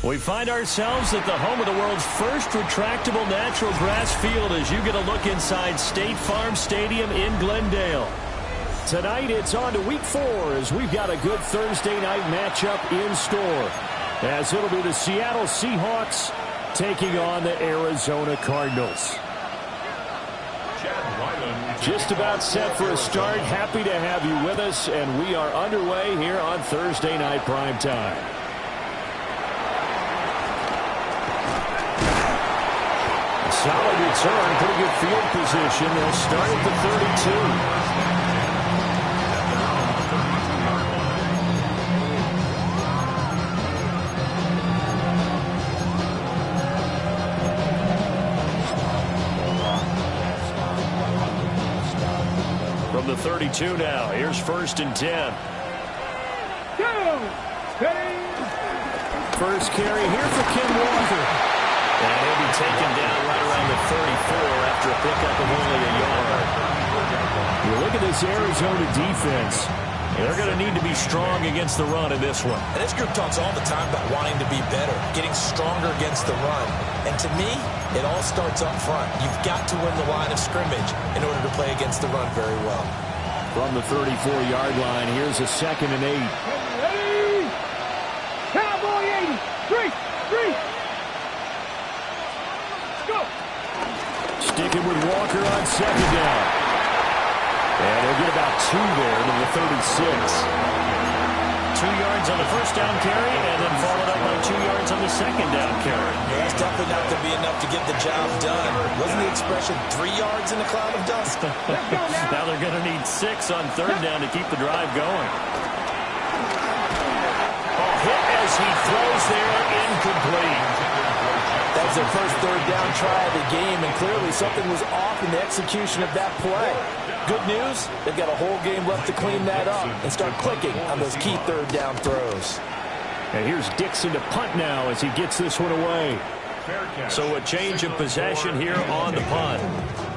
We find ourselves at the home of the world's first retractable natural grass field as you get a look inside State Farm Stadium in Glendale. Tonight it's on to week 4 as we've got a good Thursday night matchup in store. As it'll be the Seattle Seahawks taking on the Arizona Cardinals. Just about set for a start. Happy to have you with us, and we are underway here on Thursday Night Primetime. Solid return, pretty good field position. They'll start at the 32. From the 32 now, here's 1st and 10. First carry here for Ken Walker. And he'll be taken down right around the 34 after a pickup of only a yard. You look at this Arizona defense. They're going to need to be strong against the run in this one. And this group talks all the time about wanting to be better, getting stronger against the run. And to me, it all starts up front. You've got to win the line of scrimmage in order to play against the run very well. From the 34-yard line, here's a 2nd and 8. Cowboy 80. 3. Sticking with Walker on 2nd down. And he'll get about 2 there to the 36. 2 yards on the first down carry, and then followed up by 2 yards on the 2nd down carry. Yeah, that's definitely not going to be enough to get the job done. Wasn't the expression 3 yards in a cloud of dust? Now they're going to need 6 on 3rd down to keep the drive going. Hit as he throws there, incomplete. That was their first 3rd down try of the game, and clearly something was off in the execution of that play. Good news, they've got a whole game left to clean that up and start clicking on those key 3rd down throws. And here's Dixon to punt now as he gets this one away. So a change of possession here on the punt.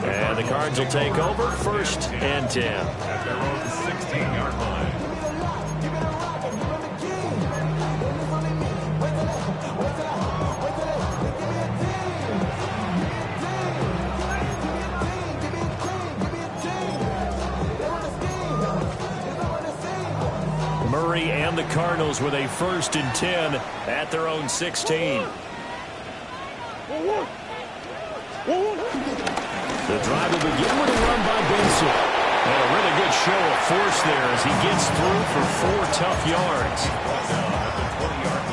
And the Cards will take over 1st and 10. At their own 16-yard line. Murray and the Cardinals with a 1st and 10 at their own 16. The drive will begin with a run by Benson. And a really good show of force there as he gets through for 4 tough yards.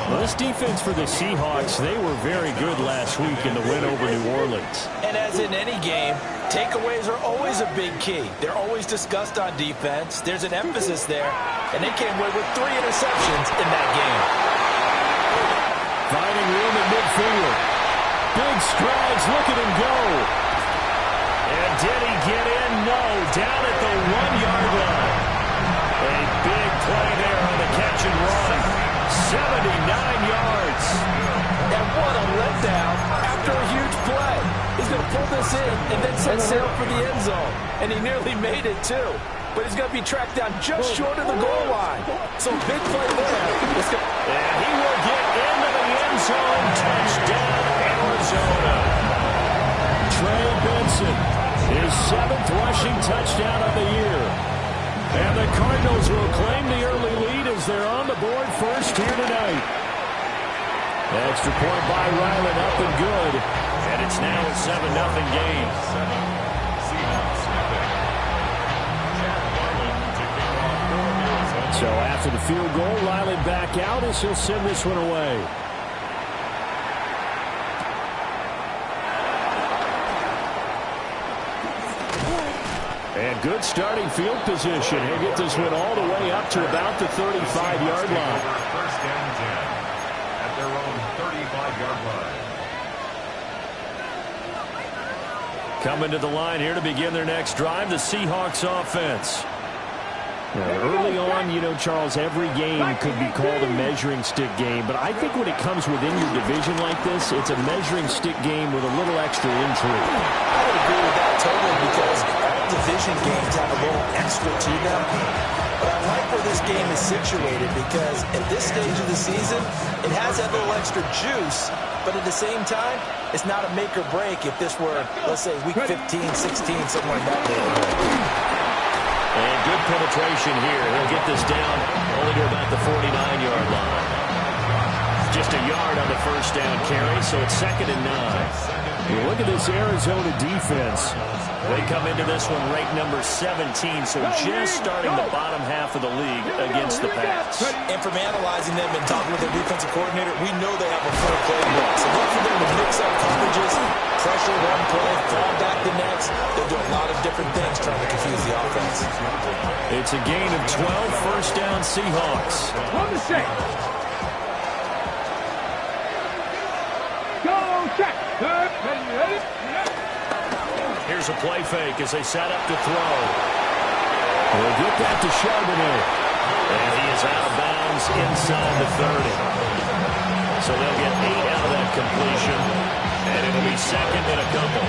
Well, this defense for the Seahawks, they were very good last week in the win over New Orleans. And as in any game, takeaways are always a big key. They're always discussed on defense. There's an emphasis there, and they came away with 3 interceptions in that game. Finding room at midfield. Big strides, look at him go. And did he get in? No, down at the 1-yard line. A big play there on the catch and run. 79 yards. And what a letdown after a huge play. He's going to pull this in and then set sail for the end zone. And he nearly made it, too. But he's going to be tracked down just short of the goal line. So big play there. And he will get into the end zone. Touchdown, Arizona. Trey Benson, his 7th rushing touchdown of the year. And the Cardinals will claim the early lead as they're on the board first here tonight. Extra point by Ryland, up and good. And it's now a 7-0 game. So after the field goal, Riley back out as he'll send this one away. And good starting field position. He'll get this one all the way up to about the 35-yard line. 1st and 10 at their own 35-yard line. Coming to the line here to begin their next drive, the Seahawks offense. Now, early on, you know, Charles, every game could be called a measuring stick game, but I think when it comes within your division like this, it's a measuring stick game with a little extra intrigue. I would agree with that totally because all division games have a little extra to them. But I like where this game is situated, because at this stage of the season, it has that little extra juice, but at the same time, it's not a make or break if this were, let's say, week 15, 16, somewhere in that neighborhood. And good penetration here. He'll get this down only to about the 49-yard line. Just a yard on the first down carry, so it's 2nd and 9. You look at this Arizona defense. They come into this one ranked number 17, so just starting the bottom half of the league against the pass. And from analyzing them and talking with their defensive coordinator, we know they have a full playbook. So look for them to mix up coverages, pressure one play, fall back the next. They'll do a lot of different things trying to confuse the offense. It's a gain of 12, first down Seahawks. On the set. Go check. Here's a play fake as they set up to throw. We'll get that to Charbonnet. And he is out of bounds inside the 30. So they'll get 8 out of that completion. And it'll be 2nd and a couple.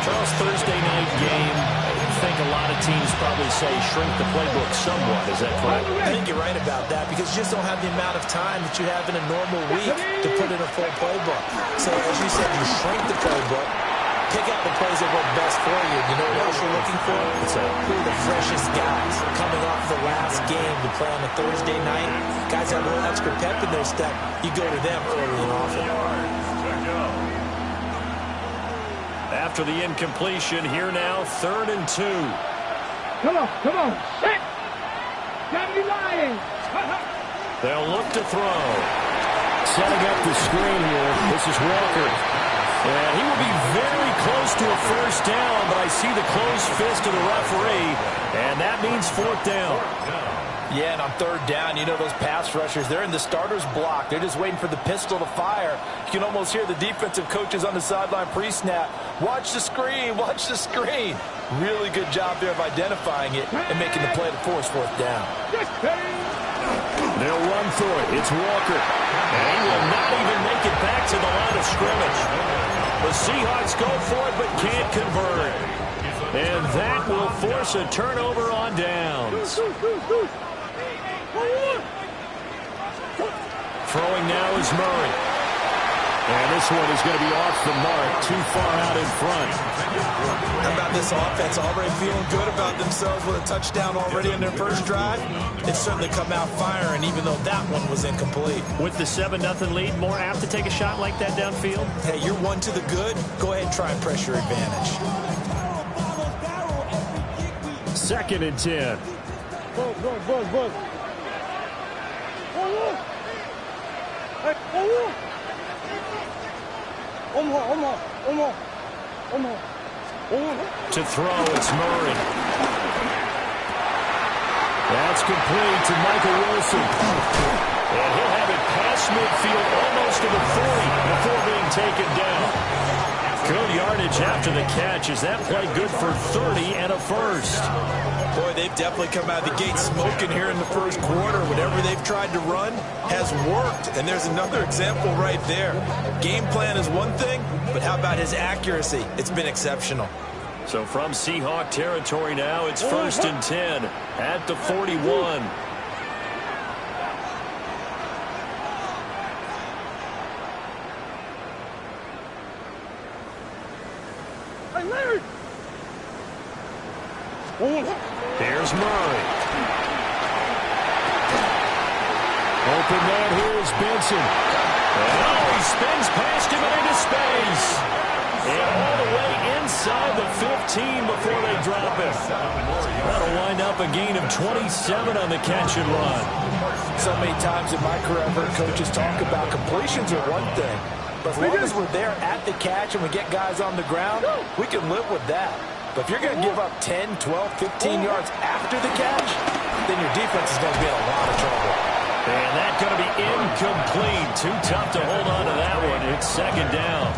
Charles, Thursday night game. I think a lot of teams probably say shrink the playbook somewhat. Is that correct? I think you're right about that, because you just don't have the amount of time that you have in a normal week to put in a full playbook. So as you said, you shrink the playbook, pick out the plays that work best for you. You know what else you're looking for? Who are the freshest guys coming off the last game to play on a Thursday night? Guys have a little extra pep in their step. You go to them early and often. After the incompletion, here now, 3rd and 2. Come on. Set. Got me lying. They'll look to throw. Setting up the screen here. This is Walker. And he will be very close to a first down, but I see the closed fist of the referee, and that means 4th down. Yeah, and on 3rd down, you know those pass rushers, they're in the starter's block. They're just waiting for the pistol to fire. You can almost hear the defensive coaches on the sideline pre-snap. Watch the screen, watch the screen. Really good job there of identifying it and making the play to force 4th down. They'll run through it. It's Walker. And he will not even make it back to the line of scrimmage. The Seahawks go for it but can't convert. And that will force a turnover on downs. Throwing now is Murray. And this one is going to be off the mark, too far out in front. How about this offense already feeling good about themselves with a touchdown already in their first drive? It's certainly come out firing, even though that one was incomplete. With the 7-0 lead, more apt to take a shot like that downfield? Hey, you're one to the good. Go ahead and try and pressure advantage. 2nd and 10. Go. To throw, it's Murray. That's complete to Michael Wilson. And he'll have it past midfield almost to the 40 before being taken down. Good yardage after the catch. Is that play good for 30 and a first? Boy, they've definitely come out of the gate smoking here in the first quarter. Whatever they've tried to run has worked. And there's another example right there. Game plan is one thing, but how about his accuracy? It's been exceptional. So from Seahawk territory now, it's 1st and 10 at the 41. Here's Murray. Open man, here's Benson. Oh, he spins past him and into space. And all the way inside the 15 before they drop it. That'll wind up a gain of 27 on the catch and run. So many times in my career, I've heard coaches talk about completions are one thing. But as long as we're there at the catch and we get guys on the ground, we can live with that. But if you're going to give up 10, 12, 15 yards after the catch, then your defense is going to be in a lot of trouble. And that's going to be incomplete. Too tough to hold on to that one. It's 2nd down.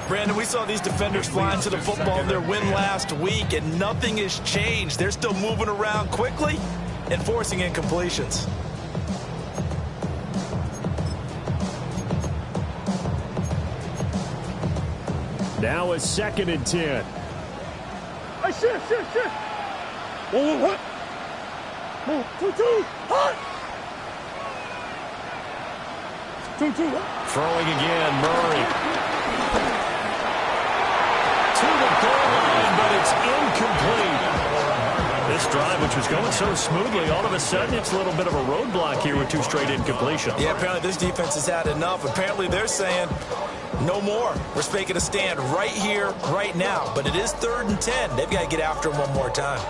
Brandon, we saw these defenders flying to the football in their win last week, and nothing has changed. They're still moving around quickly and forcing incompletions. Now it's 2nd and 10. Move. 2-2. Hot. 2-2. Throwing again, Murray. To the goal line, but it's incomplete. This drive, which was going so smoothly, all of a sudden it's a little bit of a roadblock here with 2 straight incompletions. Yeah, apparently this defense has had enough. Apparently they're saying, no more. We're making a stand right here, right now. But it is 3rd and 10. They've got to get after him one more time.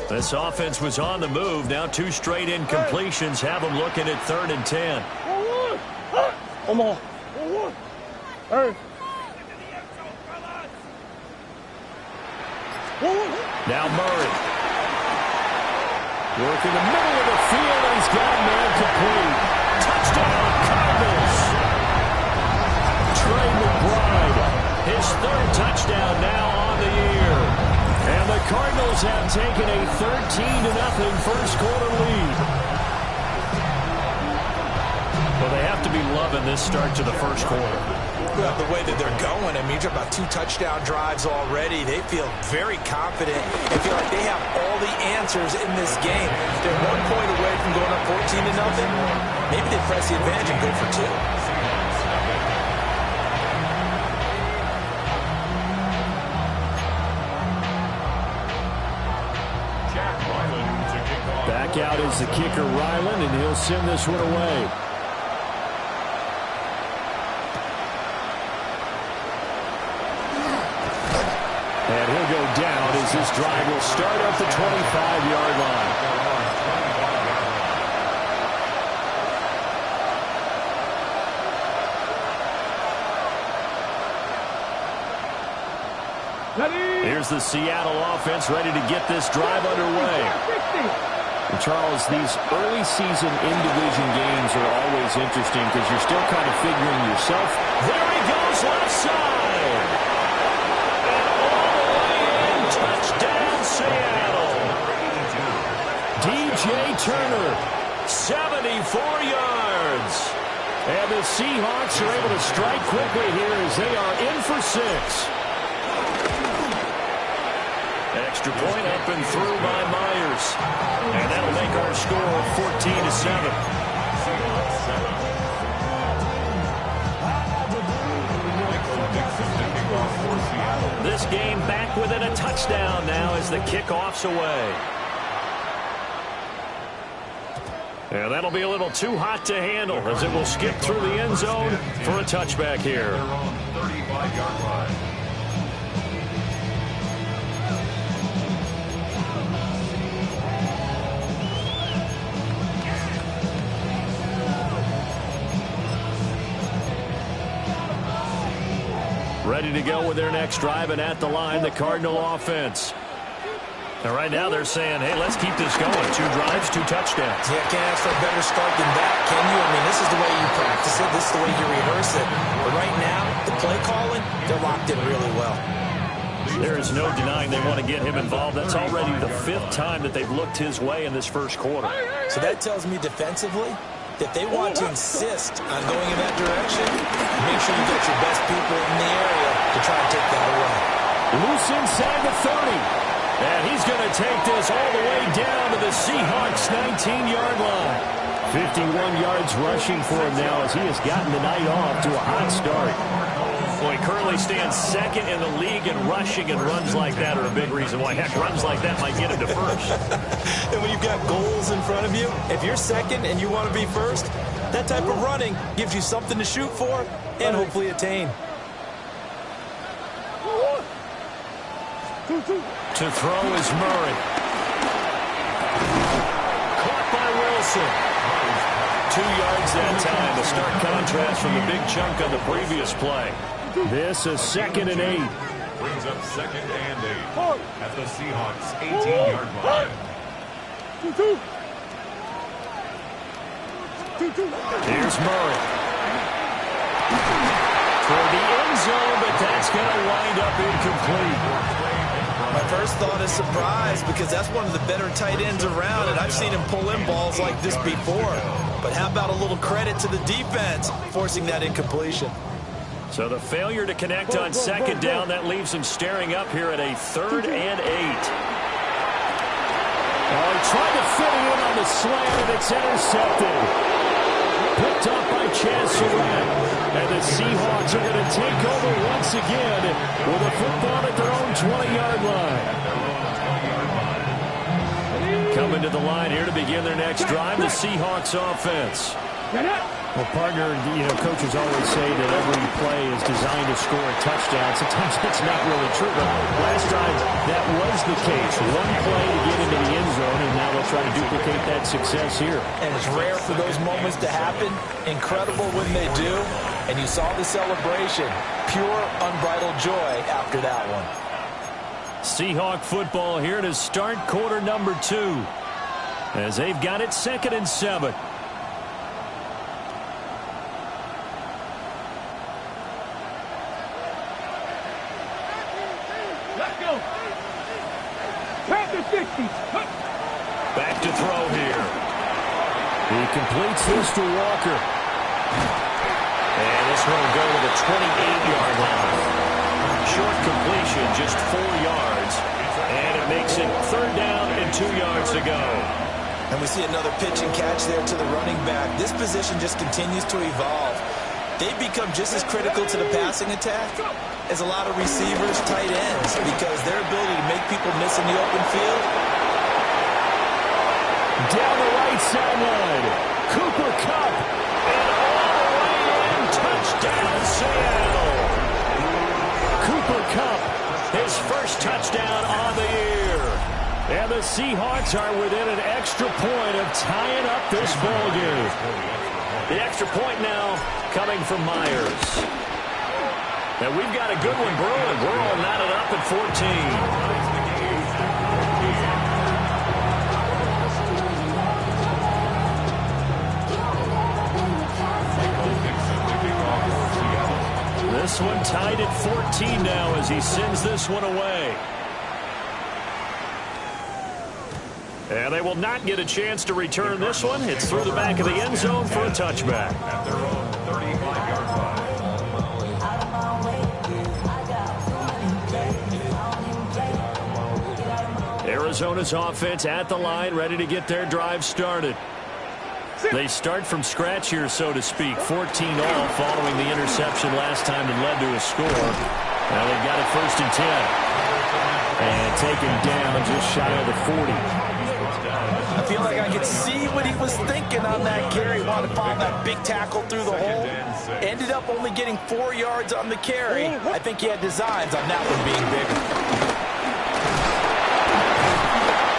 This offense was on the move. Now 2 straight incompletions have them looking at 3rd and 10. Come on. Hey. Now Murray. Working the middle of the field, and he's got a man complete. Touchdown, Cardinals. Trey McBride, his 3rd touchdown now on the year. And the Cardinals have taken a 13-0 first quarter lead. Well, they have to be loving this start to the first quarter. Well, the way that they're going, I mean, you're about 2 touchdown drives already. They feel very confident and feel like they have all the answers in this game. They're 1 point away from going up 14-0. Maybe they press the advantage and go for 2. Back out is the kicker, Ryland, and he'll send this one away. And he'll go down as this drive will start at the 25-yard line. Here's the Seattle offense ready to get this drive underway. And Charles, these early season in-division games are always interesting because you're still kind of figuring yourself. There he goes, left side. And all the way in, touchdown Seattle. DJ Turner, 74 yards. And the Seahawks are able to strike quickly here as they are in for 6. Extra point up and through by Myers. And that'll make our score 14-7. This game back within a touchdown now as the kickoff's away. And that'll be a little too hot to handle as it will skip through the end zone for a touchback here. 35-yard line. Ready to go with their next drive, and at the line, the Cardinal offense. And right now they're saying, hey, let's keep this going. 2 drives, 2 touchdowns. Yeah, can't ask for a better start than that, can you? I mean, this is the way you practice it. This is the way you rehearse it. But right now, the play calling, they're locked in really well. There is no denying they want to get him involved. That's already the 5th time that they've looked his way in this first quarter. So that tells me defensively that they want to insist on going in that direction. Make sure you get your best people in the area to try and take that away. Loose inside the 30. And he's going to take this all the way down to the Seahawks' 19-yard line. 51 yards rushing for him now as he has gotten the night off to a hot start. Well, he currently stands 2nd in the league in rushing, and runs like that are a big reason why. Heck, runs like that might get him to first. And when you've got goals in front of you, if you're 2nd and you want to be first, that type of running gives you something to shoot for and hopefully attain. To throw is Murray. Caught by Wilson. 2 yards that time. A stark contrast from the big chunk on the previous play. This is 2nd and 8. Brings up 2nd and 8 at the Seahawks' 18-yard line. Here's Murray. Toward the end zone, but that's going to wind up incomplete. My first thought is surprise because that's one of the better tight ends around, and I've seen him pull in balls like this before. But how about a little credit to the defense forcing that incompletion? So the failure to connect on 2nd down, that leaves him staring up here at a 3rd and 8. Oh, he tried to fit it in on the slant, and it's intercepted. Picked up by Chaz Surratt. And the Seahawks are going to take over once again with a football at their own 20-yard line. Coming to the line here to begin their next drive, the Seahawks offense. Well, partner, coaches always say that every play is designed to score a touchdown. Sometimes that's not really true, but last time that was the case. One play to get into the end zone, and now they'll try to duplicate that success here. And it's rare for those moments to happen. Incredible when they do. And you saw the celebration. Pure, unbridled joy after that one. Seahawk football here to start quarter number 2, as they've got it 2nd and 7. Back to throw here. He completes this to Walker. And this one will go to the 28-yard line. Short completion, just 4 yards. And it makes it 3rd down and 2 yards to go. And we see another pitch and catch there to the running back. This position just continues to evolve. They've become just as critical to the passing attack as a lot of receivers, tight ends, because their ability to make people miss in the open field. Down the right sideline, Cooper Kupp, and all the way in, touchdown Seattle. Cooper Kupp, his first touchdown on the year. And the Seahawks are within an extra point of tying up this ball game. The extra point now coming from Myers. And we've got a good one brewing. We're all knotted up at 14. This one tied at 14 now as he sends this one away. And they will not get a chance to return this one. It's through the back of the end zone for a touchback. At their own 35-yard line. Arizona's offense at the line, ready to get their drive started. They start from scratch here, so to speak. 14 all following the interception last time that led to a score. Now they've got it 1st and 10. And taken down just shy of the 40. I feel like I could see what he was thinking on that carry. Wanted to find that big tackle through the hole. Ended up only getting 4 yards on the carry. I think he had designs on that one being bigger.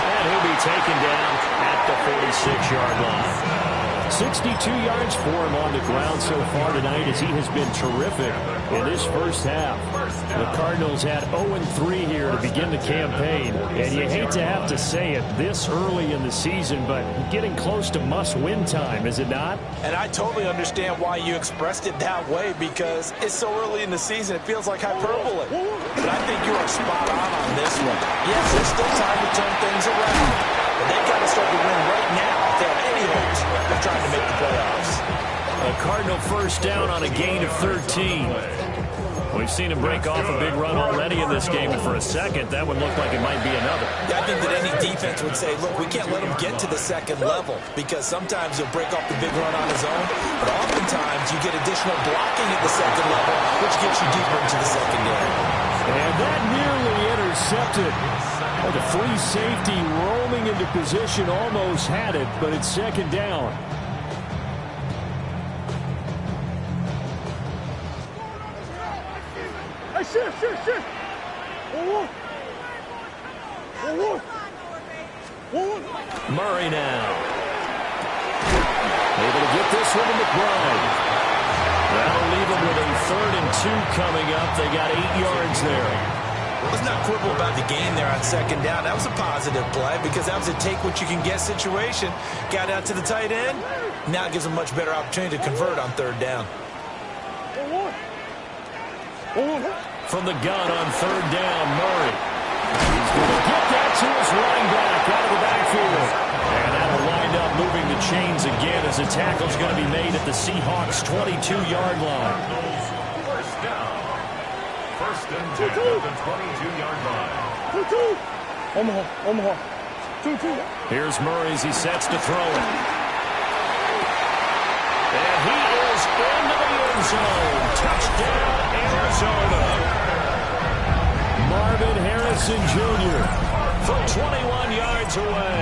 And he'll be taken down at the 46-yard line. 62 yards for him on the ground so far tonight as he has been terrific in this first half. The Cardinals had 0-3 here to begin the campaign. And you hate to have to say it this early in the season, but getting close to must-win time, is it not? And I totally understand why you expressed it that way, because it's so early in the season, it feels like hyperbole. But I think you are spot on this one. Yes, there's still time to turn things around, but they've got to start to win right now if they have any hopes of trying to make the playoffs. A Cardinal first down on a gain of 13. We've seen him break off a big run already in this game, and for a second, that would look like it might be another. Yeah, I think that any defense would say, look, we can't let him get to the second level, because sometimes he'll break off the big run on his own, but oftentimes you get additional blocking at the second level, which gets you deeper into the secondary. And that nearly intercepted. The free safety rolling into position almost had it, but it's 2nd down. Shift. Murray now. Able to get this one to McBride. That'll leave them with a 3rd and 2 coming up. They got 8 yards there. Let's not quibble about the gain there on 2nd down. That was a positive play because that was a take-what-you-can-get situation. Got out to the tight end. Now it gives them a much better opportunity to convert on 3rd down. From the gun on 3rd down, Murray. He's going to get that to his running back out of the backfield. And that'll wind up moving the chains again as the tackle's going to be made at the Seahawks' 22-yard line. First down. 1st and 10 at the 22-yard line. Omaha. Here's Murray as he sets to throw it. And he is into the end zone. Touchdown, Arizona. Marvin Harrison Jr. from 21 yards away.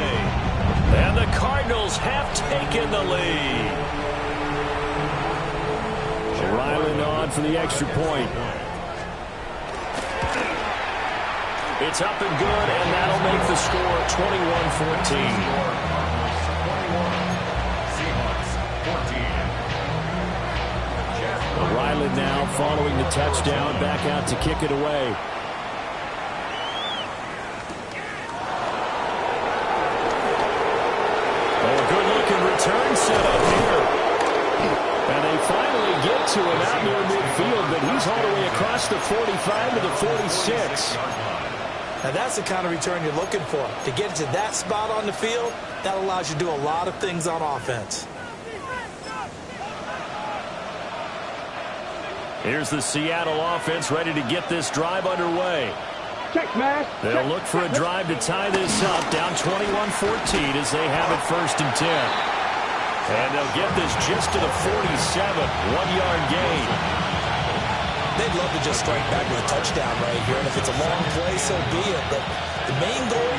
And the Cardinals have taken the lead. Ryland on for the extra point. It's up and good, and that'll make the score 21-14. Ryland now following the touchdown, back out to kick it away. Good-looking return set up here. And they finally get to him out near midfield, but he's all the way across the 45 to the 46. Now that's the kind of return you're looking for. To get to that spot on the field, that allows you to do a lot of things on offense. Here's the Seattle offense ready to get this drive underway. They'll look for a drive to tie this up, down 21-14 as they have it 1st and 10. And they'll get this just to the 47, 1-yard gain. They'd love to just strike back with a touchdown right here, and if it's a long play, so be it. But the main goal,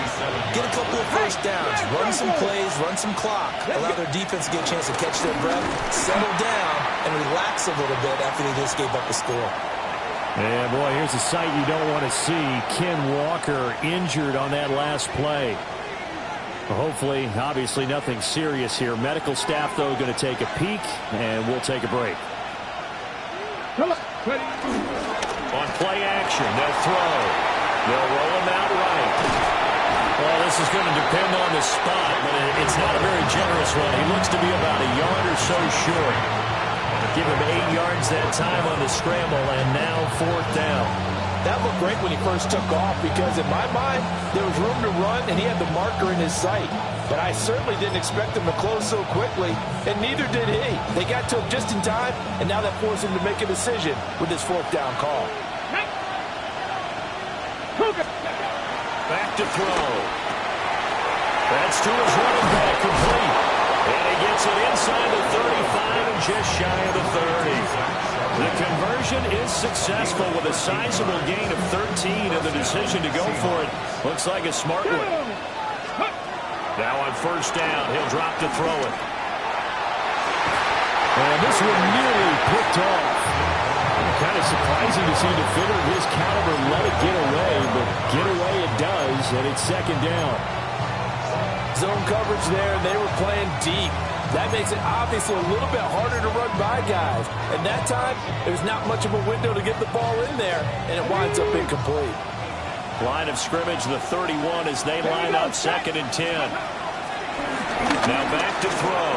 get a couple of first downs, run some plays, run some clock, allow their defense to get a chance to catch their breath, settle down, and relax a little bit after they just gave up the score. Yeah, boy, here's a sight you don't want to see. Ken Walker injured on that last play. Hopefully, obviously, nothing serious here. Medical staff, though, going to take a peek, and we'll take a break. On play action, they'll throw. They'll roll him out right. Well, this is going to depend on the spot, but it's not a very generous one. He looks to be about a yard or so short. Give him 8 yards that time on the scramble, and now 4th down. That looked great when he first took off because, in my mind, there was room to run, and he had the marker in his sight. But I certainly didn't expect him to close so quickly, and neither did he. They got to him just in time, and now that forced him to make a decision with his 4th down call. Back to throw. That's to his running back, complete. And he gets it inside the 35 and just shy of the 30. The conversion is successful with a sizable gain of 13, and the decision to go for it looks like a smart one. Now on 1st down, he'll drop to throw it. And this one nearly picked off. Kind of surprising to see a defender of his caliber let it get away, but get away it does, and it's 2nd down. Zone coverage there, and they were playing deep. That makes it obviously a little bit harder to run by guys. And that time, there's not much of a window to get the ball in there, and it winds up incomplete. Line of scrimmage, the 31, as they line up 2nd and 10. Now back to throw.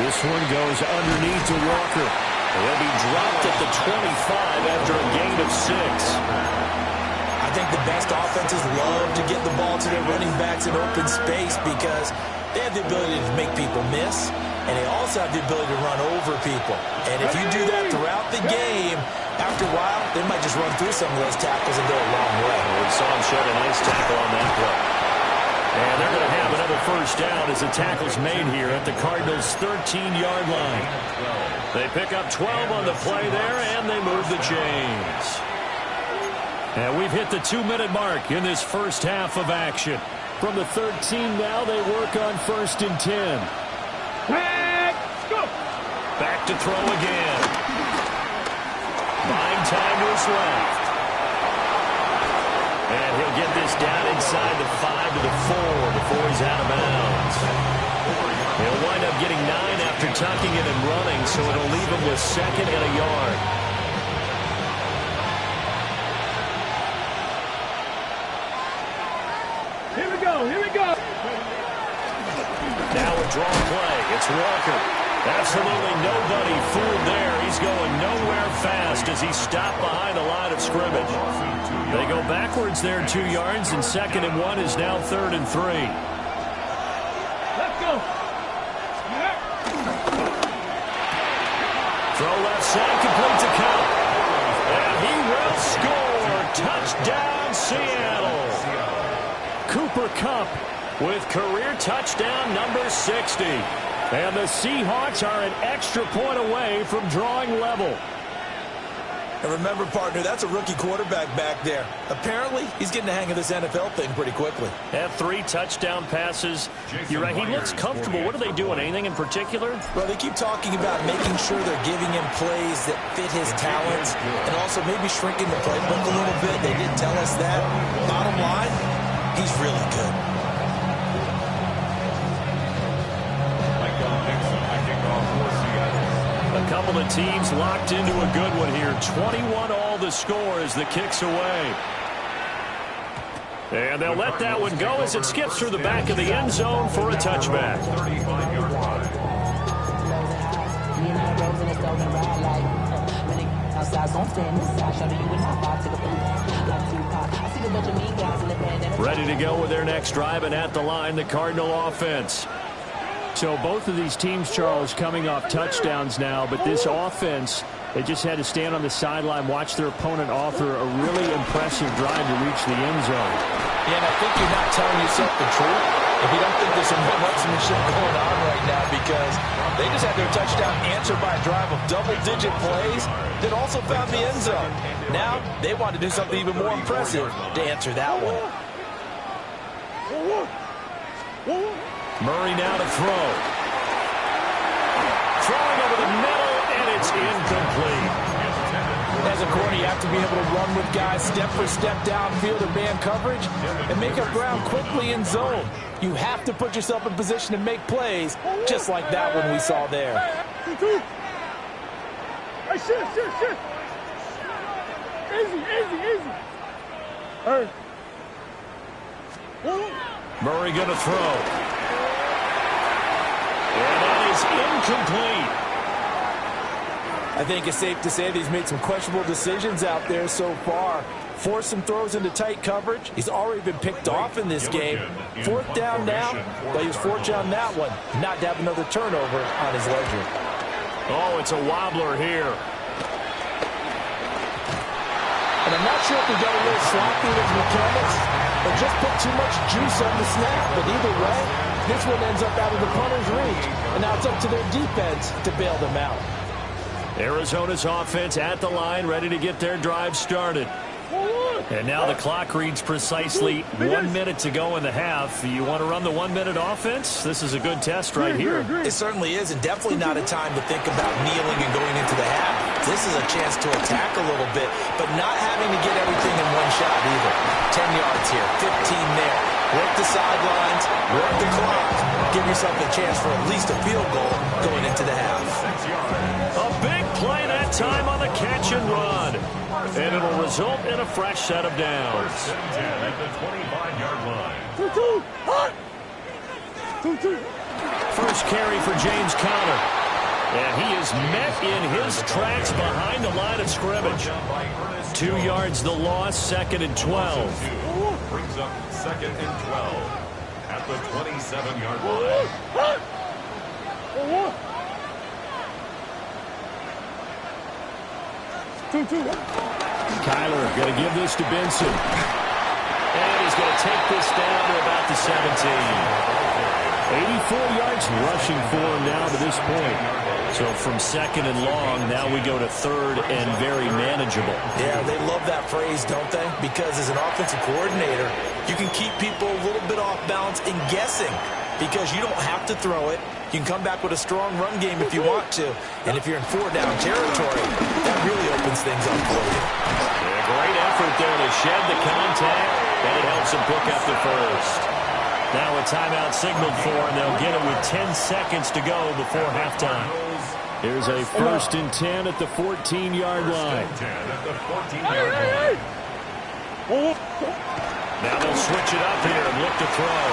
This one goes underneath to Walker. He'll be dropped at the 25 after a gain of 6. I think the best offenses love to get the ball to their running backs in open space because they have the ability to make people miss, and they also have the ability to run over people. And if you do that throughout the game, after a while, they might just run through some of those tackles and go a long way. We saw him shed a nice tackle on that play. And they're going to have another 1st down as the tackle's made here at the Cardinals' 13-yard line. They pick up 12 on the play there, and they move the chains. And we've hit the 2-minute mark in this first half of action. From the 13 now, they work on 1st and 10. Let's go. Back to throw again. Buying time to his left. And he'll get this down inside the 5 to the 4 before he's out of bounds. He'll wind up getting 9 after tucking it and running, so it'll leave him with 2nd and a yard. Here we go. Here we go. Now a draw play. It's Walker. Absolutely nobody fooled there. He's going nowhere fast as he's stopped behind the line of scrimmage. They go backwards there 2 yards, and 2nd and 1 is now 3rd and 3. Let's go. Throw left side, complete to Cup. And he will score. Touchdown, Seattle. Cooper Kupp with career touchdown number 60. And the Seahawks are an extra point away from drawing level. And remember, partner, that's a rookie quarterback back there. Apparently, he's getting the hang of this NFL thing pretty quickly. Had 3 touchdown passes. You're right, he looks comfortable. What are they doing? Anything in particular? Well, they keep talking about making sure they're giving him plays that fit his talents and also maybe shrinking the playbook a little bit. They didn't tell us that. Bottom line, he's really good. A couple of teams locked into a good one here. 21-all the score as the kick's away. And they'll let that one go as it skips through the back of the end zone for a touchback. 35-yard line. Ready to go with their next drive, and at the line, the Cardinal offense. So both of these teams, Charles, coming off touchdowns now, but this offense, they just had to stand on the sideline, watch their opponent author a really impressive drive to reach the end zone. Yeah, and I think you're not telling yourself the truth if you don't think there's some marksmanship going on right now, because they just had their touchdown answered by a drive of double-digit plays that also found the end zone. Now they want to do something even more impressive to answer that one. Murray now to throw. Throwing over the middle, and it's incomplete. As a corner, you have to be able to run with guys step for step downfield or man coverage and make up ground quickly in zone. You have to put yourself in position to make plays, just like that one we saw there. Hey, shit. Easy. Hey. Murray going to throw. And that is incomplete. I think it's safe to say that he's made some questionable decisions out there so far. Forced some throws into tight coverage. He's already been picked off in this game. 4th down now, but he was fortunate on that one not to have another turnover on his ledger. Oh, it's a wobbler here. And I'm not sure if he got a little sloppy with his mechanics or just put too much juice on the snap, but either way, this one ends up out of the punter's reach, and now it's up to their defense to bail them out. Arizona's offense at the line, ready to get their drive started. And now the clock reads precisely 1 minute to go in the half. You want to run the 1 minute offense? This is a good test right here. It certainly is, and definitely not a time to think about kneeling and going into the half. This is a chance to attack a little bit, but not having to get everything in one shot either. 10 yards here, 15 there. Work the sidelines, work the clock. Give yourself a chance for at least a field goal going into the half. A big play that time on the catch and run. And it'll result in a fresh set of downs. 10 at the 25-yard line. First carry for James Conner. And he is met in his tracks behind the line of scrimmage. 2 yards the loss, 2nd and 12. Brings up 2nd and 12 at the 27-yard line. Kyler going to give this to Benson. And he's going to take this down to about the 17. 84 yards rushing for him now to this point. So from 2nd and long, now we go to 3rd and very manageable. Yeah, they love that phrase, don't they? Because as an offensive coordinator, you can keep people a little bit off balance and guessing because you don't have to throw it. You can come back with a strong run game if you want to. And if you're in 4-down territory, that really opens things up for you. Yeah, great effort there to shed the contact, and it helps him pick up the first. Now a timeout signaled for, and they'll get it with 10 seconds to go before halftime. Here's a 1st and 10 at the 14-yard line. 10 at the 14-yard line. Now they'll switch it up here and look to throw.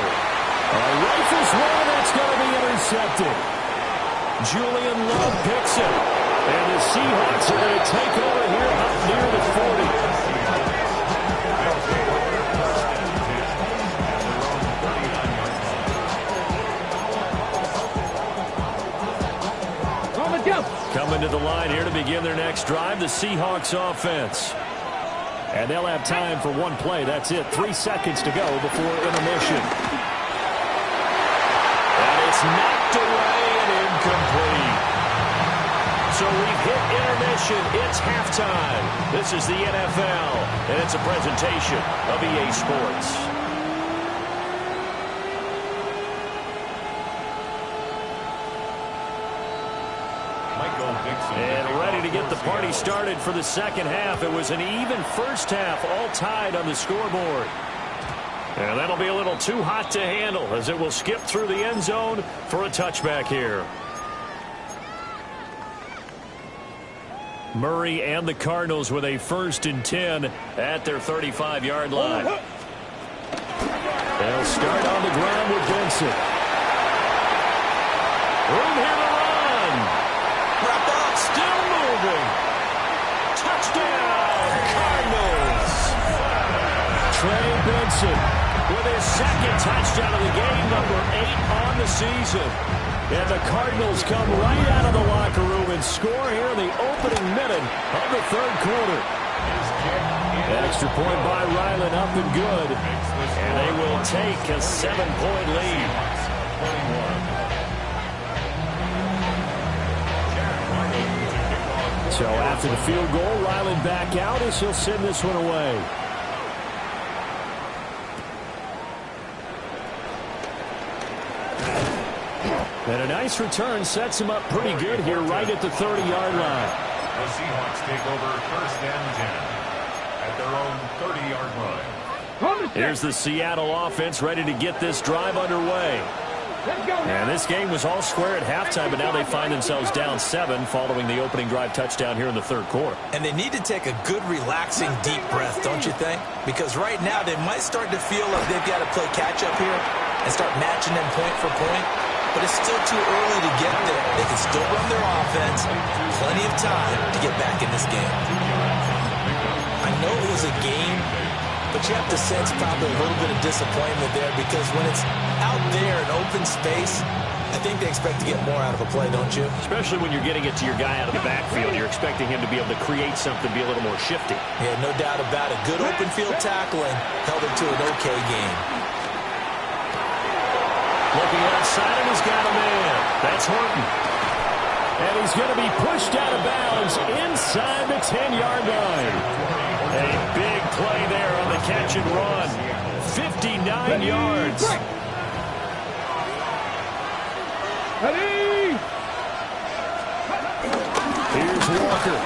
Rifles one, that's going to be intercepted. Julian Love picks it. And the Seahawks are going to take over here up near the 40. Coming to the line here to begin their next drive, the Seahawks offense. And they'll have time for one play. That's it. 3 seconds to go before intermission. And it's knocked away and incomplete. So we've hit intermission. It's halftime. This is the NFL, and it's a presentation of EA Sports. And ready to get the party started for the second half. It was an even first half, all tied on the scoreboard. And that'll be a little too hot to handle as it will skip through the end zone for a touchback here. Murray and the Cardinals with a 1st and 10 at their 35-yard line. They'll start on the ground with Benson. Room here to run. Still moving. Touchdown, Cardinals. Trey Benson with his 2nd touchdown of the game, number 8 on the season. And the Cardinals come right out of the locker room and score here in the opening minute of the 3rd quarter. Extra point by Ryland, up and good. And they will take a 7-point lead. So after the field goal, Ryland back out as he'll send this one away. And a nice return sets him up pretty good here right at the 30-yard line. The Seahawks take over 1st and 10 at their own 30-yard line. Here's the Seattle offense ready to get this drive underway. And this game was all square at halftime, but now they find themselves down 7 following the opening drive touchdown here in the 3rd quarter. And they need to take a good, relaxing, deep breath, don't you think? Because right now they might start to feel like they've got to play catch-up here and start matching them point for point. But it's still too early to get there. They can still run their offense. Plenty of time to get back in this game. I know it was a game, but you have to sense probably a little bit of disappointment there because when it's out there in open space, I think they expect to get more out of a play, don't you? Especially when you're getting it to your guy out of the backfield. You're expecting him to be able to create something, be a little more shifty. Yeah, no doubt about it. Good open field tackling held it to an okay game. Looking outside, and he's got a man. That's Horton. And he's going to be pushed out of bounds inside the 10-yard line. A big play there on the catch and run. 59 yards. Ready? Here's Walker.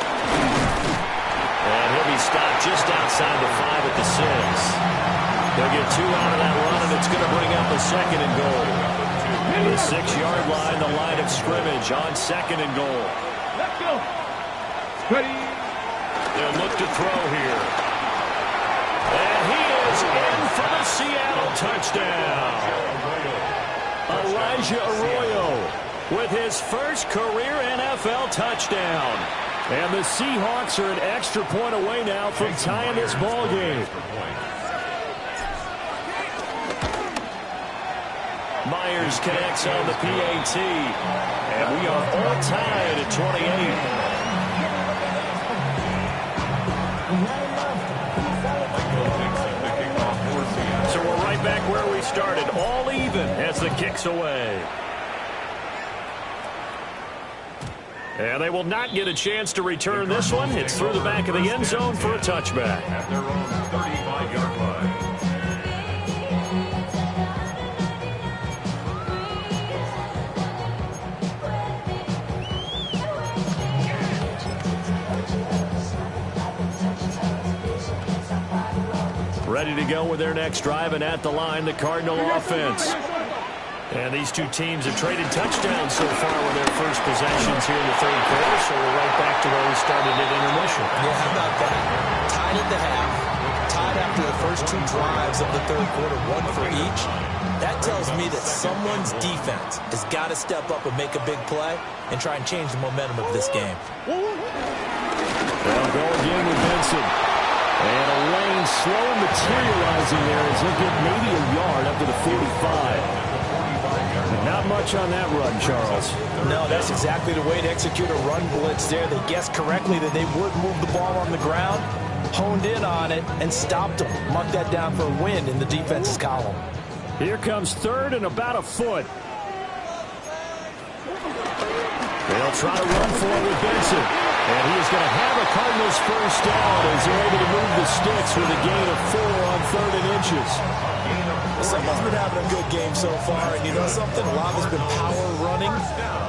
And he'll be stopped just outside the 5 at the 6. They'll get 2 out of that run, and it's going to bring up a 2nd and goal. The 6-yard line, the line of scrimmage on 2nd and goal. Let's go. Ready? They'll look to throw here. And he is in for the Seattle touchdown. Elijah Arroyo with his 1st career NFL touchdown. And the Seahawks are an extra point away now from tying this ball game. Myers connects on the PAT. And we are all tied at 28. So we're right back where we started, all even as the kick's away. And they will not get a chance to return this one. It's through the back of the end zone for a touchback. At their own 35-yard line. Ready to go with their next drive, and at the line, the Cardinal offense. And these two teams have traded touchdowns so far with their first possessions here in the 3rd quarter, so we're right back to where we started at intermission. Yeah, how about that? Tied at the half, tied after the first 2 drives of the 3rd quarter, 1 for each. That tells me that someone's defense has got to step up and make a big play and try and change the momentum of this game. They'll go again with Benson. And a lane slow materializing there as he'll get maybe a yard up to the 45. Not much on that run, Charles. No, that's exactly the way to execute a run blitz there. They guessed correctly that they would move the ball on the ground. honed in on it and stopped him. Mark that down for a win in the defense's column. Here comes third and about a foot. They'll try to run for it with Benson. And he's going to have a Cardinals first down as they're able to move the sticks with a gain of 4 on 3rd and inches. Someone's been having a good game so far, and you know something? A lot has been power running.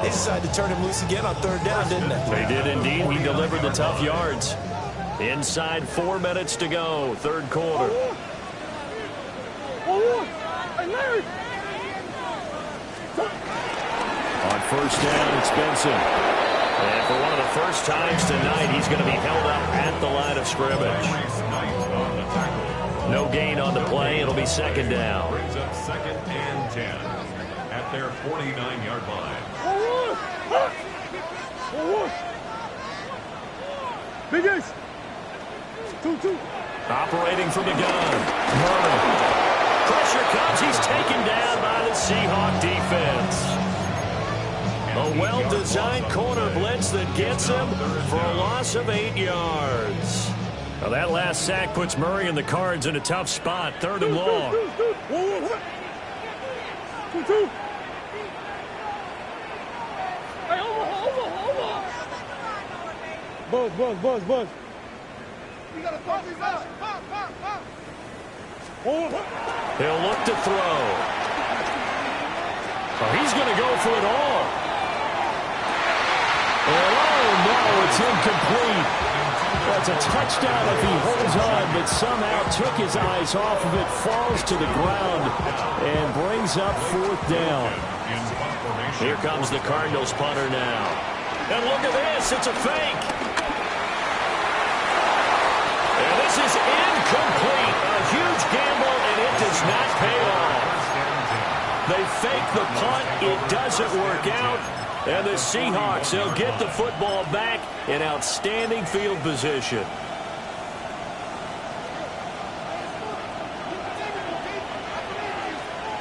They decided to turn him loose again on 3rd down, didn't they? They did indeed. He delivered the tough yards. Inside 4 minutes to go, 3rd quarter. On first down, it's Benson. And for one of the first times tonight, he's going to be held up at the line of scrimmage. No gain on the play. It'll be 2nd down. Brings up 2nd and 10 at their 49-yard line. Biggest. 2-2. Operating from the gun. Murray. Pressure comes. He's taken down by the Seahawk defense. A well-designed corner blitz that gets him for a loss of 8 yards. Well, that last sack puts Murray and the Cards in a tough spot. 3rd and long. 2-2. Buzz. You gotta pop these out. Pop. He'll look to throw. Oh, he's going to go for it all. Oh, no, it's incomplete. That's a touchdown if he holds on, but somehow took his eyes off of it, falls to the ground, and brings up 4th down. Here comes the Cardinals punter now. And look at this, it's a fake. And this is incomplete. A huge gamble, and it does not pay off. They fake the punt, it doesn't work out. And the Seahawks, they'll get the football back in outstanding field position.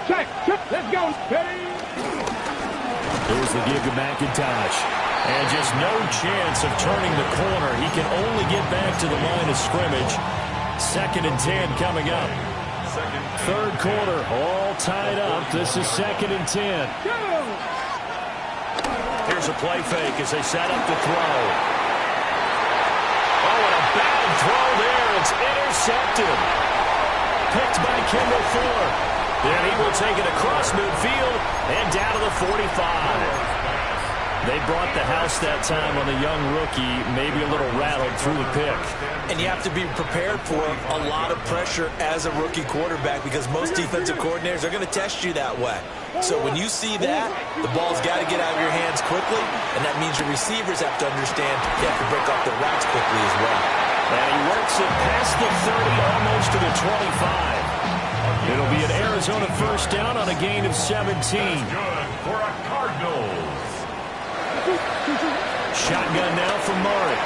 Check. Let's go. Ready. Here's the give to McIntosh. And just no chance of turning the corner. He can only get back to the line of scrimmage. 2nd and 10 coming up. 3rd quarter, all tied up. This is 2nd and 10. Here's a play fake as they set up to throw. Oh, and a bad throw there. It's intercepted. Picked by Kendall Fuller. Then he will take it across midfield and down to the 45. They brought the house that time on the young rookie, maybe a little rattled through the pick. And you have to be prepared for a lot of pressure as a rookie quarterback because most defensive coordinators are going to test you that way. So when you see that, the ball's got to get out of your hands quickly, and that means your receivers have to understand you have to break off the routes quickly as well. And he works it past the 30, almost to the 25. It'll be an Arizona first down on a gain of 17. Good for a Cardinals. Shotgun now for Murray.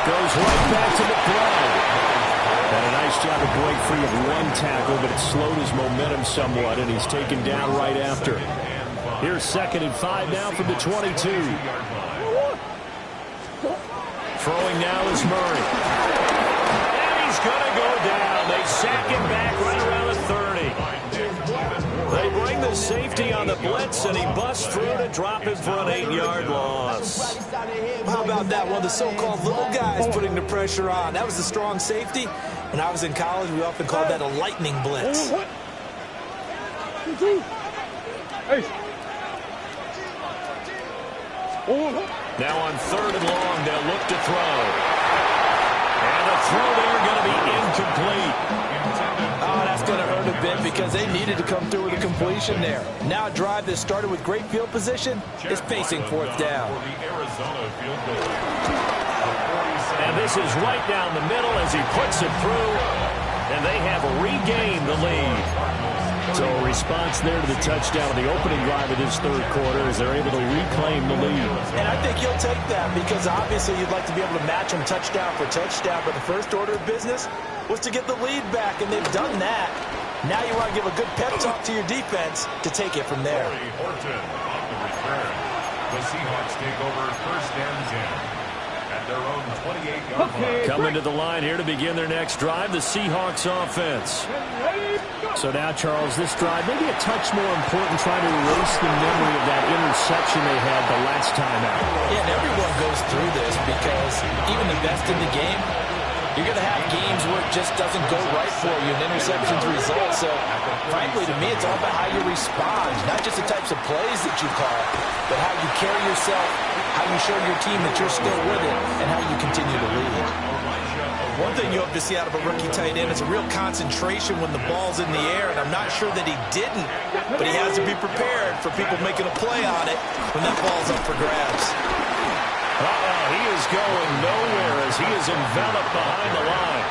Goes right back to McBride. And a nice job to break free of one tackle, but it slowed his momentum somewhat, and he's taken down right after. Here's 2nd and 5 now from the 22. Throwing now is Murray. And he's going to go down. They sack him back right around the 30. They bring the safety on the blitz, and he busts through to drop him for an 8-yard loss. How about that? One of the so-called little guys putting the pressure on. That was the strong safety. When I was in college, we often called that a lightning blitz. Now on 3rd and long, they'll look to throw. And the throw there going to be incomplete. Oh, that's going to hurt a bit because they needed to come through with a completion there. Now a drive that started with great field position is facing 4th down. And this is right down the middle as he puts it through. And they have regained the lead. So a response there to the touchdown of the opening drive of this 3rd quarter as they're able to reclaim the lead. And I think you'll take that because obviously you'd like to be able to match them touchdown for touchdown, but the first order of business was to get the lead back, and they've done that. Now you want to give a good pep talk to your defense to take it from there. Horton on the return. The Seahawks take over 1st and 10 at their own 28-yard line. Coming to the line here to begin their next drive, the Seahawks offense. So now, Charles, this drive maybe a touch more important, trying to erase the memory of that interception they had the last time out. Yeah, and everyone goes through this because even the best in the game, you're going to have games where it just doesn't go right for you, and interceptions result. So, frankly, to me, it's all about how you respond, not just the types of plays that you call, but how you carry yourself, how you show your team that you're still with it, and how you continue to lead. One thing you hope to see out of a rookie tight end is a real concentration when the ball's in the air, and I'm not sure that he didn't, but he has to be prepared for people making a play on it when that ball's up for grabs. He is going nowhere as he is enveloped behind the line.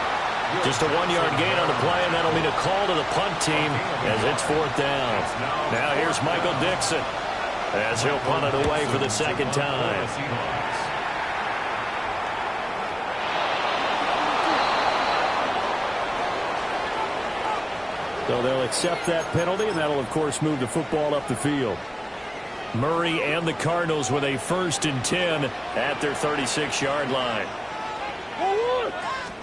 Just a 1-yard gain on the play, and that'll mean a call to the punt team as it's 4th down. Now here's Michael Dixon as he'll punt it away for the second time. So they'll accept that penalty, and that'll, of course, move the football up the field. Murray and the Cardinals with a 1st and 10 at their 36-yard line.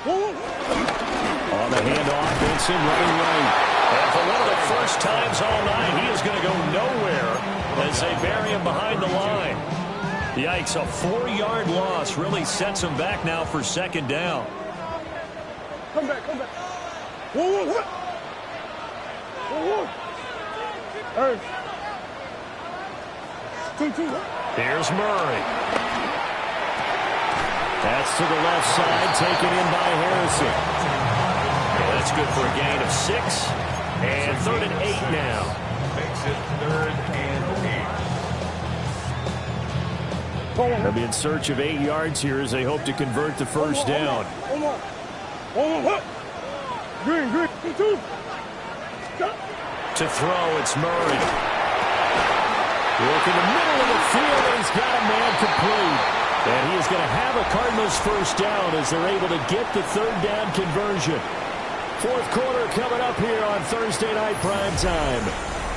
On the handoff, Benson running right. And for one of the first times all night, he is going to go nowhere as they bury him behind the line. Yikes, a 4-yard loss really sets him back now for 2nd down. Come back, come back. Whoa. Hey. 2-2. Here's Murray. That's to the left side, taken in by Harrison. And that's good for a gain of 6. And 3rd and 8 now. Makes it 3rd and 8. They'll be in search of 8 yards here as they hope to convert the first down. Green. 2-2. To throw, it's Murray. Work in the middle of the field, and he's got a man complete. And he is going to have a Cardinals first down as they're able to get the 3rd down conversion. 4th quarter coming up here on Thursday Night Primetime.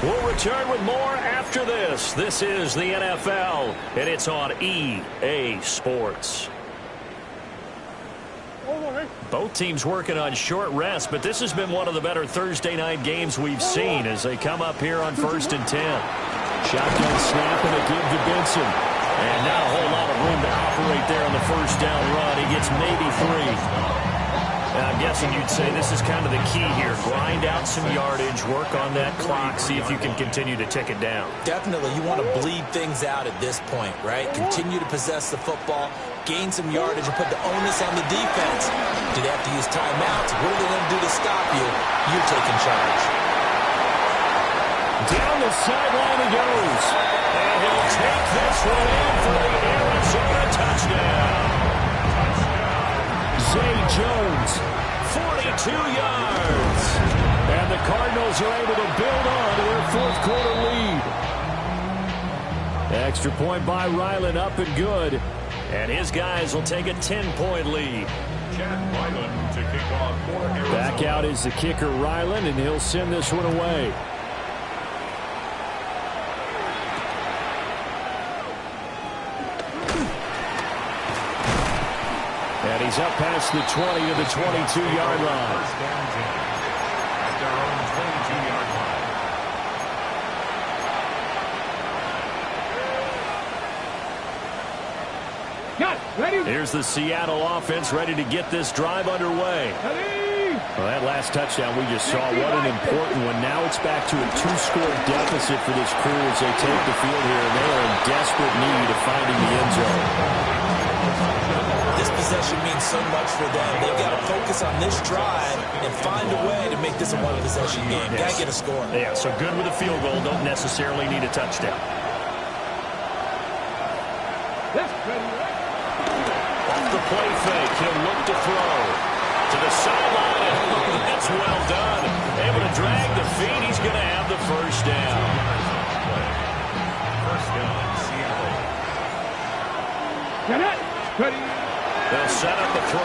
We'll return with more after this. This is the NFL, and it's on EA Sports. Both teams working on short rest, but this has been one of the better Thursday night games we've seen as they come up here on 1st and 10. Shotgun snap and a give to Benson. And not a whole lot of room to operate there on the first down run. He gets maybe 3. And I'm guessing you'd say this is kind of the key here. Grind out some yardage, work on that clock, see if you can continue to tick it down. Definitely, you want to bleed things out at this point, right? Continue to possess the football, gain some yardage, and put the onus on the defense. Do they have to use timeouts? What are they going to do to stop you? You're taking charge. Down the sideline he goes. And he'll take this one in for the Arizona touchdown. Zay Jones, 42 yards. And the Cardinals are able to build on to their 4th quarter lead. Extra point by Ryland, up and good. And his guys will take a 10-point lead. Chad Ryland to kick off for Arizona. Back out is the kicker, Ryland, and he'll send this one away. And he's up past the 20 to the 22-yard line. First down 10 at their own 22-yard line. Got it. Ready? Here's the Seattle offense ready to get this drive underway. Well, that last touchdown we just saw, what an important one. Now it's back to a 2-score deficit for this crew as they take the field here, and they are in desperate need of finding the end zone. This possession means so much for them. They've got to focus on this drive and find a way to make this a one-possession game. Yes. Got to get a score. Yeah, so good with a field goal. Don't necessarily need a touchdown. Off the play fake, he'll look to throw. To the sideline. That's well done. Able to drag the feet. He's going to have the first down. First down, Seattle. Got it. Ready? They'll set up the throw.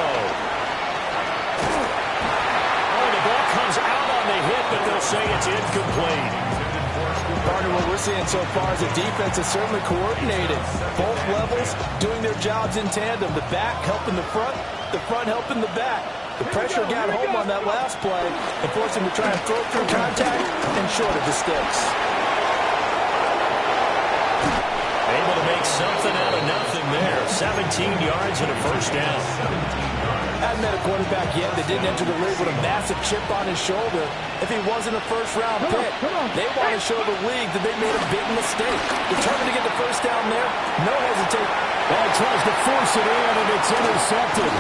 Oh, the ball comes out on the hit, but they'll say it's incomplete. Partner, what we're seeing so far is the defense is certainly coordinated. Both levels doing their jobs in tandem. The back helping the front helping the back. The pressure got home on that last play and forced him to try and throw through contact and short of the sticks. Able to make something out of nothing there. 17 yards and a first down. Hadn't met a quarterback yet that didn't enter the league with a massive chip on his shoulder. If he wasn't a first-round pick, they want to show the league that they made a big mistake. Determined to get the first down there, no hesitation. And tries to force it in, and it's intercepted.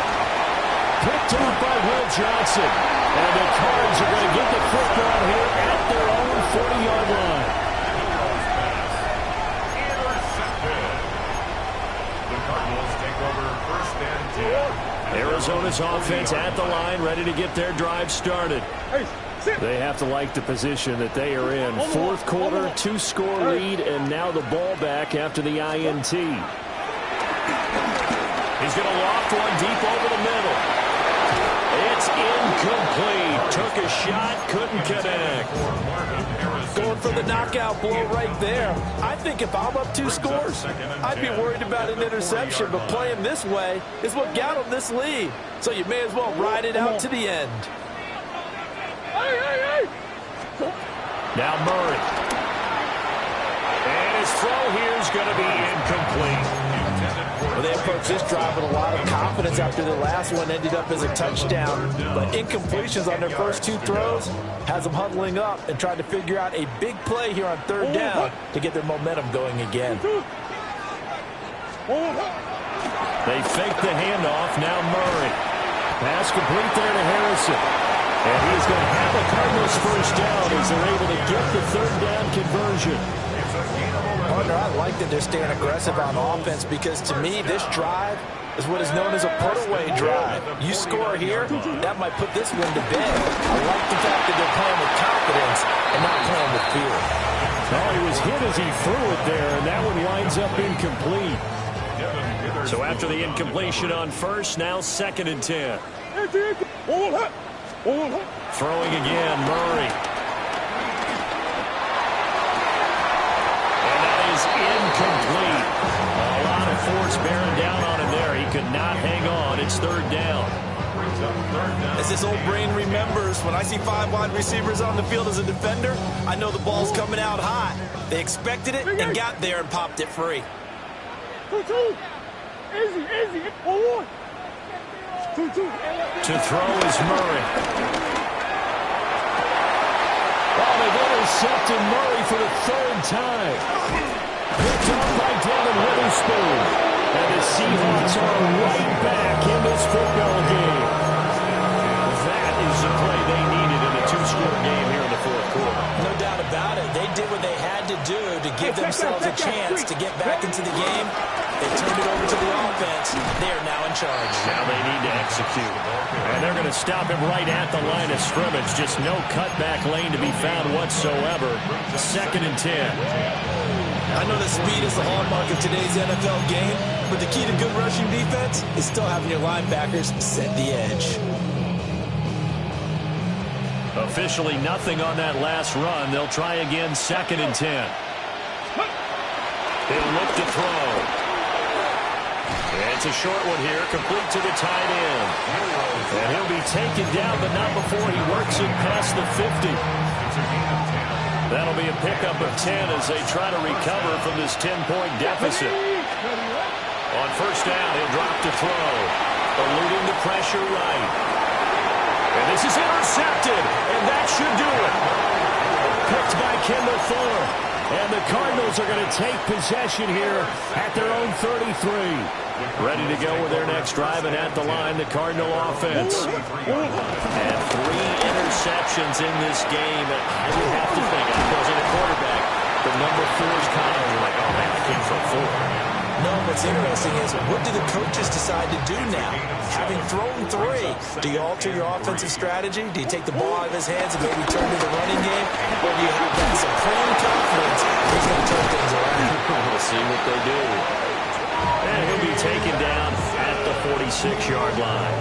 Picked up by Will Johnson. And the Cards are going to get the football here at their own 40-yard line. Intercepted. The Cardinals take over first and 10. Arizona's offense at the line, ready to get their drive started. They have to like the position that they are in. Fourth quarter, 2-score lead, and now the ball back after the INT. He's going to loft one deep over the middle. It's incomplete. Took a shot, couldn't connect. Going for the knockout blow right there. I think if I'm up 2 scores, I'd be worried about an interception, but playing this way is what got him this lead. So you may as well ride it out to the end. Now Murray. And his throw here is going to be incomplete. Well, they approached this drive with a lot of confidence after the last one ended up as a touchdown. But incompletions on their first 2 throws has them huddling up and trying to figure out a big play here on 3rd down to get their momentum going again. They fake the handoff. Now Murray. Pass complete there to Harrison. And he's going to have the Cardinals first down as they're able to get the 3rd down conversion. Partner, I like that they're staying aggressive on offense because to me this drive is what is known as a put-away drive. You score here, that might put this one to bed. I like the fact that they're playing with confidence and not playing with fear. Well, he was hit as he threw it there, and that one winds up incomplete. So after the incompletion on first, now 2nd and 10. Throwing again, Murray. And that is incomplete. A lot of force bearing down on him there. He could not hang on. It's 3rd down. As this old brain remembers, when I see 5 wide receivers on the field as a defender, I know the ball's coming out hot. They expected it and got there and popped it free. To throw is Murray. Oh, they've intercepted Murray for the 3rd time. Picked up by Devin Witherspoon. And the Seahawks are right back in this football game. That is the play they needed in a 2-score game here in the 4th quarter. No doubt about it. They did what they had to do to give themselves a chance to get back into the game. They turned it over to the offense. They are now in charge. Now they need to execute. And they're going to stop him right at the line of scrimmage. Just no cutback lane to be found whatsoever. 2nd and 10. I know that speed is the hallmark of today's NFL game, but the key to good rushing defense is still having your linebackers set the edge. Officially nothing on that last run. They'll try again, 2nd and 10. He'll look to throw. It's a short one here, complete to the tight end. And he'll be taken down, but not before he works it past the 50. That'll be a pickup of 10 as they try to recover from this 10-point deficit. On first down, he'll drop to throw. Eluding the pressure right. And this is intercepted, and that should do it. Picked by Kendall Fuller. And the Cardinals are going to take possession here at their own 33. Ready to go with their next drive, and at the line, the Cardinal offense. And 3 interceptions in this game. And you have to think, if I wasn't a quarterback, the number 4 is Kyle. You're like, oh, man, I can't throw 4. No, what's interesting is what do the coaches decide to do now? Having thrown 3, do you alter your offensive strategy? Do you take the ball out of his hands and maybe turn to the running game? Or do you have that supreme confidence he's going to turn things around? We'll see what they do. And he'll be taken down at the 46-yard line.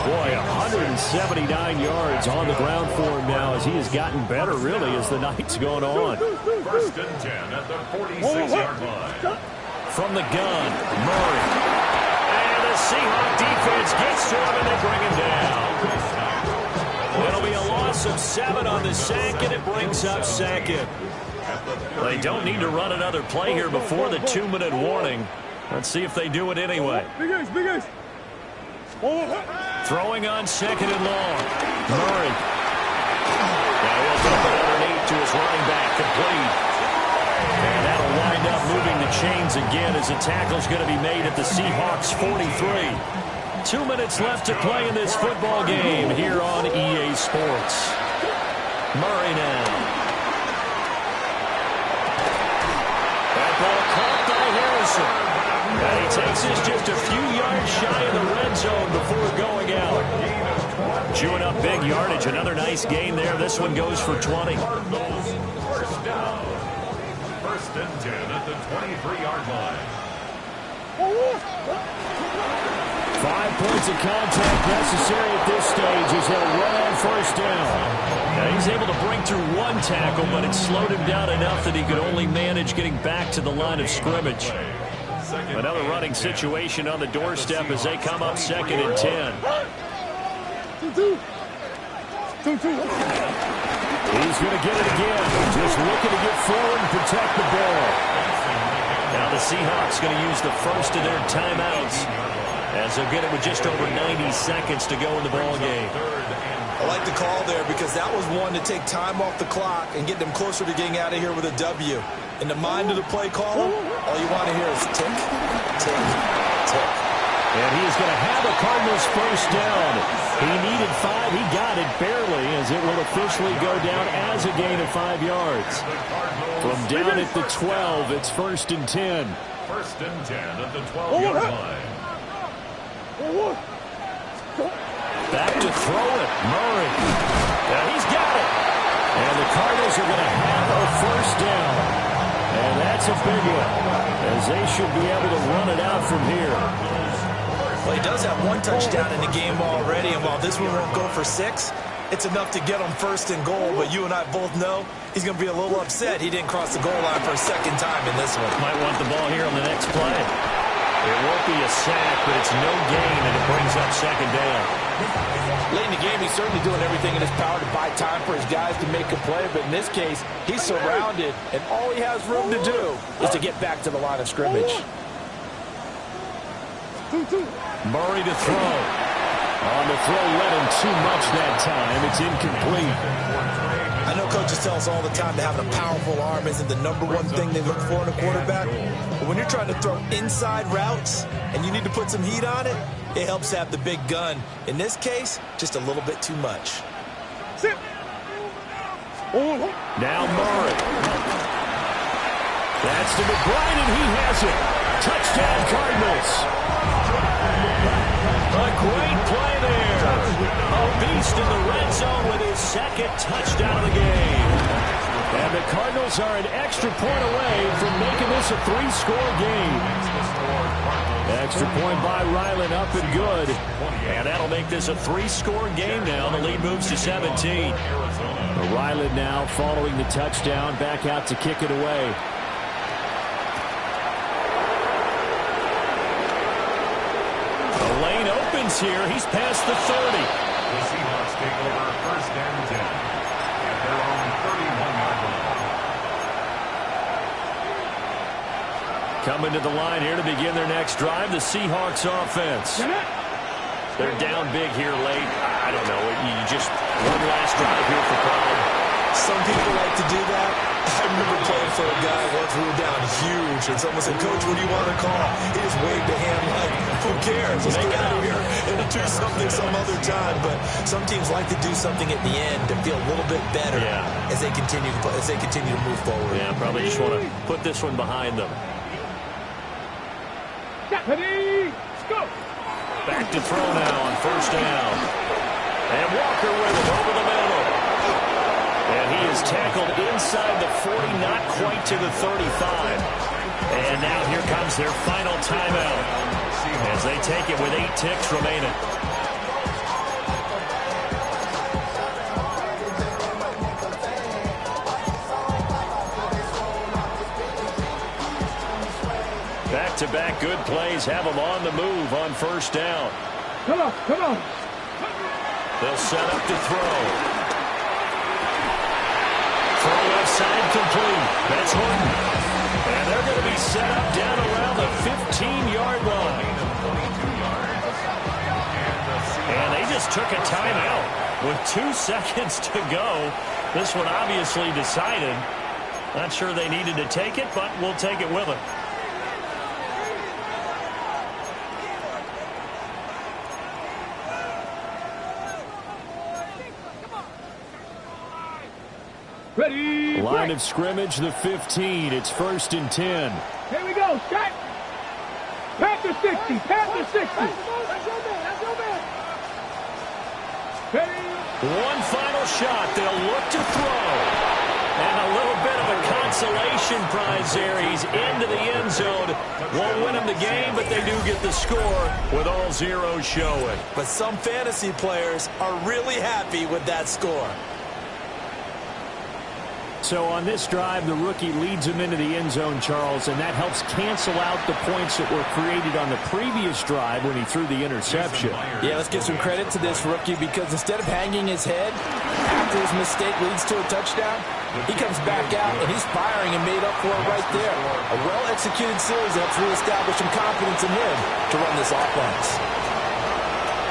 Boy, 179 yards on the ground for him now as he has gotten better, really, as the night's gone on. First and 10 at the 46-yard line. From the gun, Murray. And the Seahawk defense gets to him, and they bring him down. It'll be a loss of 7 on the sack, and it brings up second. They don't need to run another play here before the 2-minute warning. Let's see if they do it anyway. Big Ace. Throwing on second and long. Murray. Now he'll dump it underneath to his running back, complete. And that'll wind up moving the chains again as the tackle's going to be made at the Seahawks 43. 2 minutes left to play in this football game here on EA Sports. Murray now. That ball caught by Harrison. And he takes this just a few yards shy of the red zone before going out. Chewing up big yardage. Another nice gain there. This one goes for 20. First down. First and 10 at the 23-yard line. 5 points of contact necessary at this stage as they'll run on first down. Now he's able to break through one tackle, but it slowed him down enough that he could only manage getting back to the line of scrimmage. Another running situation on the doorstep as they come up second and 10. 2-2. He's going to get it again. Just looking to get forward and protect the ball. Now the Seahawks going to use the first of their timeouts as they'll get it with just over 90 seconds to go in the ball game. I like the call there because that was one to take time off the clock and get them closer to getting out of here with a W. In the mind of the play caller, all you want to hear is tick, tick, tick. And he is going to have a Cardinals first down. He needed 5. He got it barely as it will officially go down as a gain of 5 yards. From down at the 12, it's first and 10. First and 10 at the 12-yard line. Back to throw it. Murray. Now he's got it. And the Cardinals are going to have a first down. And that's a big one, as they should be able to run it out from here. Well, he does have one touchdown in the game already, and while this one won't go for 6, it's enough to get him first and goal. But you and I both know he's going to be a little upset he didn't cross the goal line for a second time in this one. Might want the ball here on the next play. It won't be a sack, but it's no gain, and it brings up second down. Late in the game, he's certainly doing everything in his power to buy time for his guys to make a play. But in this case, he's surrounded, and all he has room to do is to get back to the line of scrimmage. Murray to throw. On the throw, led him too much that time. It's incomplete. I know coaches tell us all the time that having a powerful arm isn't the #1 thing they look for in a quarterback. But when you're trying to throw inside routes and you need to put some heat on it, it helps have the big gun. In this case, just a little bit too much. Now Murray. That's to McBride, and he has it. Touchdown, Cardinals. A great play there. A beast in the red zone with his second touchdown of the game. And the Cardinals are an extra point away from making this a 3-score game. Extra point by Ryland, up and good. And that'll make this a 3-score game now. The lead moves to 17. Ryland now following the touchdown, back out to kick it away. The lane opens here. He's past the 30. The Seahawks take over first and 10 at their own 31-yard line. Coming to the line here to begin their next drive, the Seahawks offense. They're down big here late. I don't know. You just one last drive here for Pride. Some people like to do that. I remember playing for a guy once we were down huge, and someone said, "Coach, what do you want to call?" He just waved a hand like, "Who cares? Let's get out of here and do something some other time." But some teams like to do something at the end to feel a little bit better as they continue to move forward. Yeah, probably just want to put this one behind them. Ready, go! Back to throw now on first down. And Walker with him over the middle. And he is tackled inside the 40, not quite to the 35. And now here comes their final timeout as they take it with 8 ticks remaining. Back-to-back good plays have them on the move on first down. Come on, come on. They'll set up to throw. Throw left side complete. That's Horton. And they're going to be set up down around the 15-yard line. And they just took a timeout with 2 seconds to go. This one obviously decided. Not sure they needed to take it, but we'll take it with them. Ready. Line of scrimmage, the 15. It's 1st and 10. Here we go. Shot. Panther 60. Panther 60. That's your man. That's your man. Ready. One final shot. They'll look to throw. And a little bit of a consolation prize there. He's into the end zone. Won't win him the game, but they do get the score with all zeros showing. But some fantasy players are really happy with that score. So on this drive, the rookie leads him into the end zone, Charles, and that helps cancel out the points that were created on the previous drive when he threw the interception. Yeah, let's give some credit to this rookie because instead of hanging his head after his mistake leads to a touchdown, he comes back out and he's firing and made up for it right there. A well-executed series helps reestablish some confidence in him to run this offense.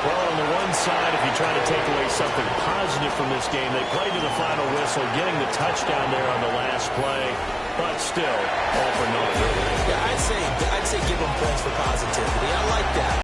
Well, on the one side, if you try to take away something positive from this game, they played to the final whistle, getting the touchdown there on the last play, but still, all for nothing. Yeah, I'd say give them points for positivity. I like that.